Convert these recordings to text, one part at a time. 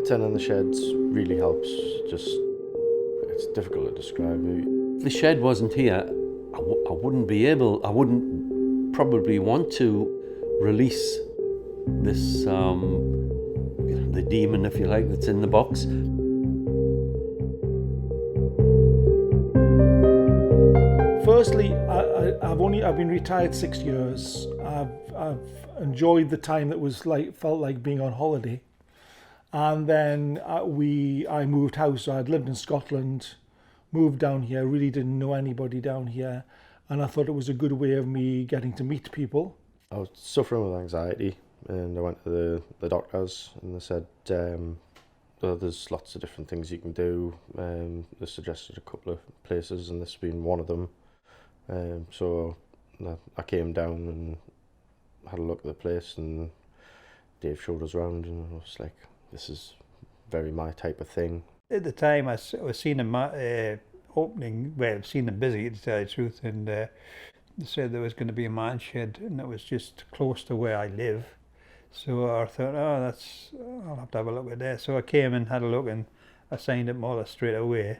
Tending the sheds really helps. Just, it's difficult to describe. If the shed wasn't here, I wouldn't probably want to release this, the demon, if you like, that's in the box. Firstly, I've been retired 6 years. I've enjoyed the time that felt like being on holiday, and then I moved house. So I'd lived in Scotland, moved down here. Really didn't know anybody down here, and I thought it was a good way of me getting to meet people. I was suffering with anxiety, and I went to the doctors, and they said well, there's lots of different things you can do. They suggested a couple of places, and this being one of them. So I came down and had a look at the place, and Dave showed us around, and I was like, this is very my type of thing. At the time, I was seeing them opening, well, seen them busy, to tell you the truth, and they said there was going to be a man shed, and it was just close to where I live. So I thought, I'll have to have a look at that. So I came and had a look, and I signed up more or less straight away.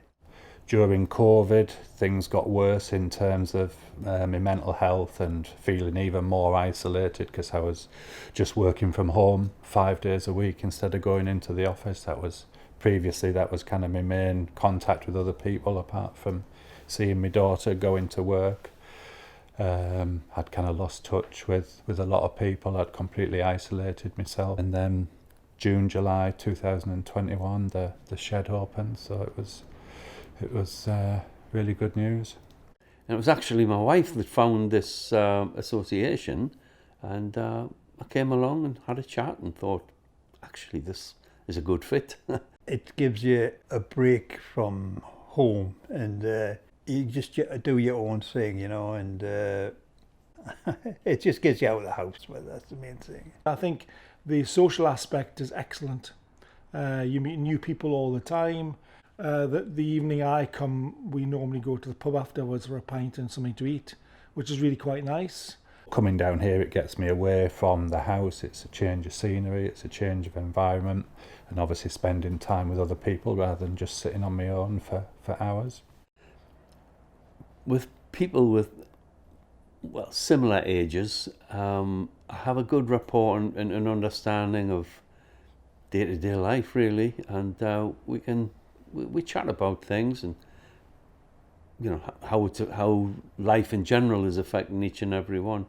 During COVID, things got worse in terms of my mental health and feeling even more isolated because I was just working from home 5 days a week instead of going into the office. That was kind of my main contact with other people, apart from seeing my daughter going to work. I'd kind of lost touch with a lot of people. I'd completely isolated myself. And then June, July 2021, the shed opened, so it was really good news. And it was actually my wife that found this association, and I came along and had a chat and thought, actually, this is a good fit. It gives you a break from home, and you just do your own thing, and it just gets you out of the house. But that's the main thing. I think the social aspect is excellent. You meet new people all the time. The evening I come, we normally go to the pub afterwards for a pint and something to eat, which is really quite nice. Coming down here, it gets me away from the house. It's a change of scenery, it's a change of environment, and obviously spending time with other people rather than just sitting on my own for hours. With people with, well, similar ages, I have a good rapport and an understanding of day-to-day life, really, and we chat about things, and how life in general is affecting each and every one,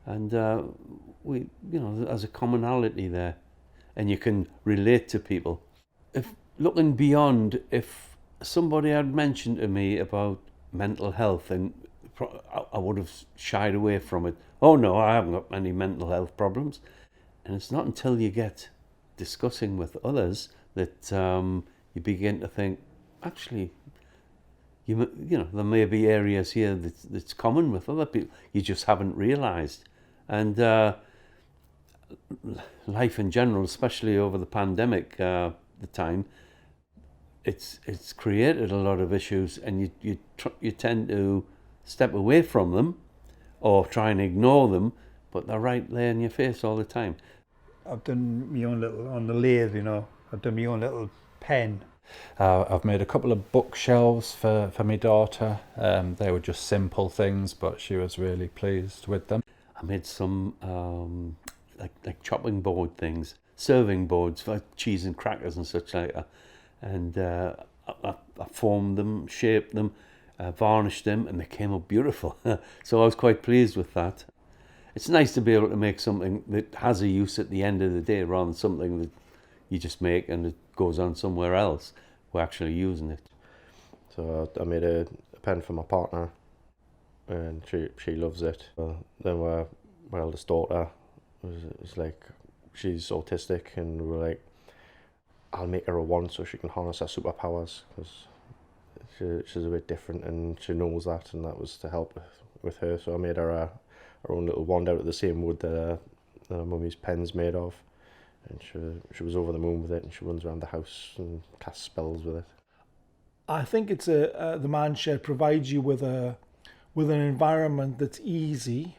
and there's a commonality there, and you can relate to people. If looking beyond, if somebody had mentioned to me about mental health, and I would have shied away from it. Oh no, I haven't got any mental health problems. And it's not until you get discussing with others that you begin to think, actually, there may be areas here that's common with other people you just haven't realised. And life in general, especially over the pandemic, the time, it's created a lot of issues, and you tend to step away from them or try and ignore them, but they're right there in your face all the time. I've done my own little, on the lathe, I've done my own little pen. I've made a couple of bookshelves for my daughter. They were just simple things, but she was really pleased with them. I made some like chopping board things, serving boards for cheese and crackers and such like that. And I formed them, shaped them, varnished them, and they came up beautiful. So I was quite pleased with that. It's nice to be able to make something that has a use at the end of the day, rather than something that you just make and it goes on somewhere else. We're actually using it. So I made a pen for my partner, and she loves it. Then my eldest daughter was like, she's autistic, and we're like, I'll make her a wand so she can harness her superpowers, because she's a bit different and she knows that, and that was to help with her. So I made her her own little wand out of the same wood that her mummy's pen's made of, and she was over the moon with it, and she runs around the house and casts spells with it. I think it's the Man Shed provides you with an environment that's easy.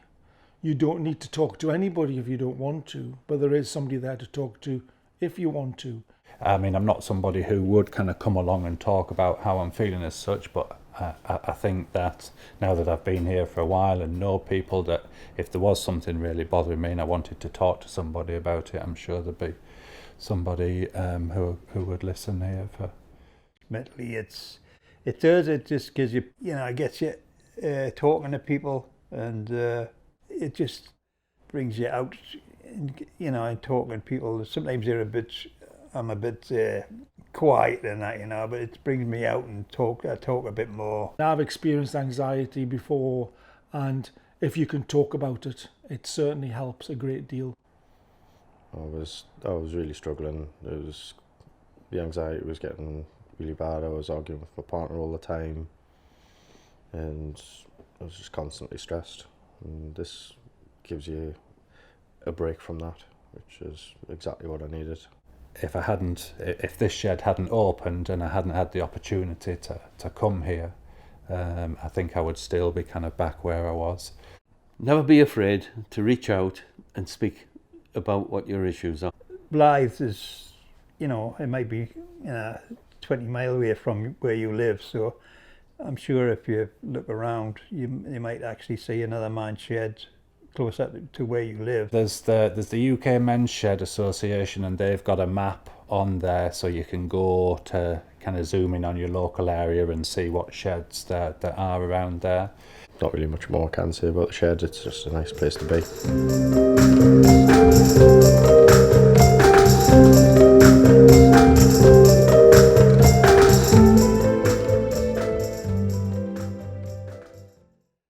You don't need to talk to anybody if you don't want to, but there is somebody there to talk to if you want to. I mean, I'm not somebody who would kind of come along and talk about how I'm feeling as such, but I think that now that I've been here for a while and know people, that if there was something really bothering me and I wanted to talk to somebody about it, I'm sure there'd be somebody who would listen here. For Ultimately, it just gives you, it gets you talking to people, and it just brings you out, and talking to people. Sometimes I'm a bit quiet and that, but it brings me out and I talk a bit more. I've experienced anxiety before, and if you can talk about it, it certainly helps a great deal. I was really struggling. The anxiety was getting really bad. I was arguing with my partner all the time, and I was just constantly stressed. And this gives you a break from that, which is exactly what I needed. If this shed hadn't opened and I hadn't had the opportunity to come here, I think I would still be kind of back where I was. Never be afraid to reach out and speak about what your issues are. Blyth is, it might be 20 miles away from where you live, so I'm sure if you look around, you might actually see another man shed close up to where you live. There's the UK Men Shed Association, and they've got a map on there, so you can go to kind of zoom in on your local area and see what sheds that are around there. Not really much more I can say about the shed. It's just a nice place to be.